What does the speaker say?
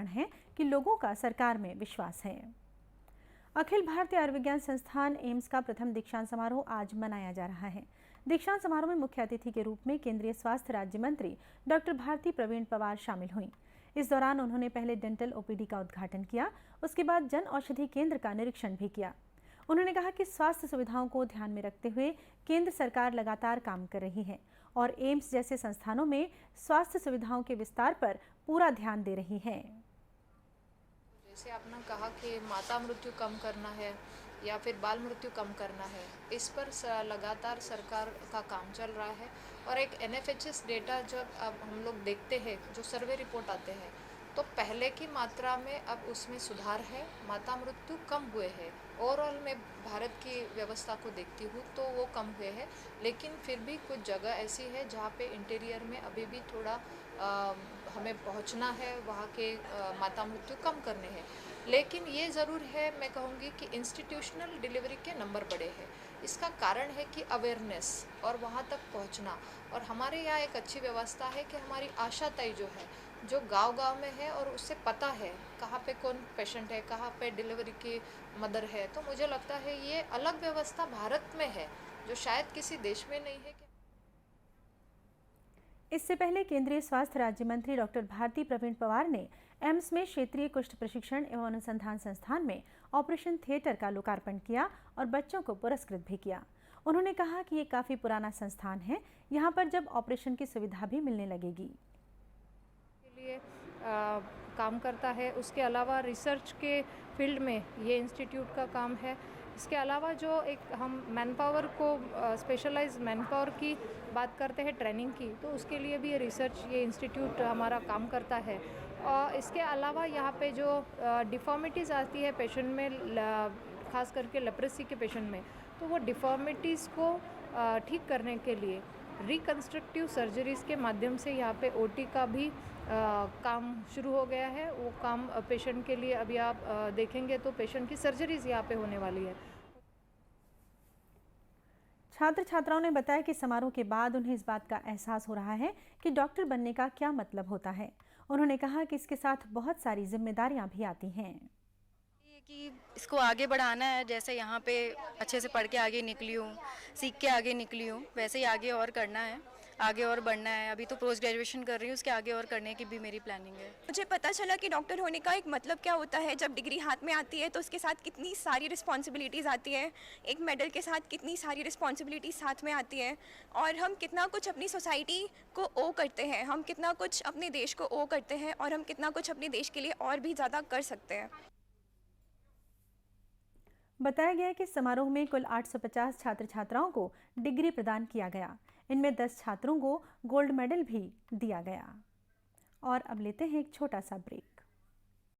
प्रमाण है कि लोगों का सरकार में विश्वास है। अखिल भारतीय आयुर्विज्ञान संस्थान एम्स का प्रथम दीक्षांत समारोह आज मनाया जा रहा है। दीक्षांत समारोह में मुख्य अतिथि के रूप में केंद्रीय स्वास्थ्य राज्य मंत्री डॉक्टर भारती प्रवीण पवार शामिल हुईं। इस दौरान उन्होंने पहले डेंटल ओपीडी का उद्घाटन किया, उसके बाद जन औषधि केंद्र का निरीक्षण भी किया। उन्होंने कहा कि स्वास्थ्य सुविधाओं को ध्यान में रखते हुए केंद्र सरकार लगातार काम कर रही है और एम्स जैसे संस्थानों में स्वास्थ्य सुविधाओं के विस्तार पर पूरा ध्यान दे रही है। जैसे आपने कहा कि माता मृत्यु कम करना है या फिर बाल मृत्यु कम करना है, इस पर लगातार सरकार का काम चल रहा है। और एक NFHS डेटा जब अब हम लोग देखते हैं, जो सर्वे रिपोर्ट आते हैं, तो पहले की मात्रा में अब उसमें सुधार है, माता मृत्यु कम हुए हैं। ओवरऑल मैं भारत की व्यवस्था को देखती हूँ तो वो कम हुए हैं, लेकिन फिर भी कुछ जगह ऐसी है जहाँ पे इंटीरियर में अभी भी थोड़ा हमें पहुँचना है, वहाँ के माता मृत्यु कम करने हैं। लेकिन ये ज़रूर है, मैं कहूँगी कि इंस्टीट्यूशनल डिलीवरी के नंबर बड़े हैं। इसका कारण है कि अवेयरनेस और वहाँ तक पहुँचना। और हमारे यहाँ एक अच्छी व्यवस्था है कि हमारी आशाताई जो है, जो गांव-गांव में है और उससे पता है कहाँ पे कौन पेशेंट है, कहाँ पे डिलीवरी की मदर है। तो मुझे लगता है ये अलग व्यवस्था भारत में है, जो शायद किसी देश में नहीं है। इससे पहले केंद्रीय स्वास्थ्य राज्य मंत्री डॉक्टर भारती प्रवीण पवार ने एम्स में क्षेत्रीय कुष्ठ प्रशिक्षण एवं अनुसंधान संस्थान में ऑपरेशन थिएटर का लोकार्पण किया और बच्चों को पुरस्कृत भी किया। उन्होंने कहा कि ये काफी पुराना संस्थान है, यहाँ पर जब ऑपरेशन की सुविधा भी मिलने लगेगी। के लिए काम करता है। उसके अलावा रिसर्च के फील्ड में ये इंस्टीट्यूट का काम है। इसके अलावा जो एक हम मैन पावर को स्पेशलाइज मैन पावर की बात करते हैं, ट्रेनिंग की, तो उसके लिए भी ये इंस्टीट्यूट हमारा काम करता है। और इसके अलावा यहाँ पे जो डिफॉर्मिटीज़ आती है पेशेंट में, खास करके लेप्रेसी के पेशेंट में, तो वो डिफॉर्मिटीज़ को ठीक करने के लिए रिकन्स्ट्रक्टिव सर्जरीज़ के माध्यम से यहाँ पे OT का भी काम शुरू हो गया है। वो काम पेशेंट के लिए अभी आप देखेंगे तो पेशेंट की सर्जरीज यहाँ पे होने वाली है। छात्र छात्राओं ने बताया कि समारोह के बाद उन्हें इस बात का एहसास हो रहा है कि डॉक्टर बनने का क्या मतलब होता है। उन्होंने कहा कि इसके साथ बहुत सारी जिम्मेदारियां भी आती हैं। कि इसको आगे बढ़ाना है, जैसे यहाँ पे अच्छे से पढ़ के आगे निकली हूँ, सीख के आगे निकली हूँ, वैसे ही आगे और करना है, आगे और बढ़ना है। अभी तो पोस्ट ग्रेजुएशन कर रही हूँ, उसके आगे और करने की भी मेरी प्लानिंग है। मुझे पता चला कि डॉक्टर होने का एक मतलब क्या होता है। जब डिग्री हाथ में आती है तो उसके साथ कितनी सारी रिस्पॉन्सिबिलिटीज़ आती हैं, एक मेडल के साथ कितनी सारी रिस्पॉन्सिबिलिटीज़ साथ में आती हैं, और हम कितना कुछ अपनी सोसाइटी को ओ करते हैं, हम कितना कुछ अपने देश को ओ करते हैं, और हम कितना कुछ अपने देश के लिए और भी ज़्यादा कर सकते हैं। बताया गया कि समारोह में कुल 850 छात्र छात्राओं को डिग्री प्रदान किया गया। इनमें 10 छात्रों को गोल्ड मेडल भी दिया गया। और अब लेते हैं एक छोटा सा ब्रेक।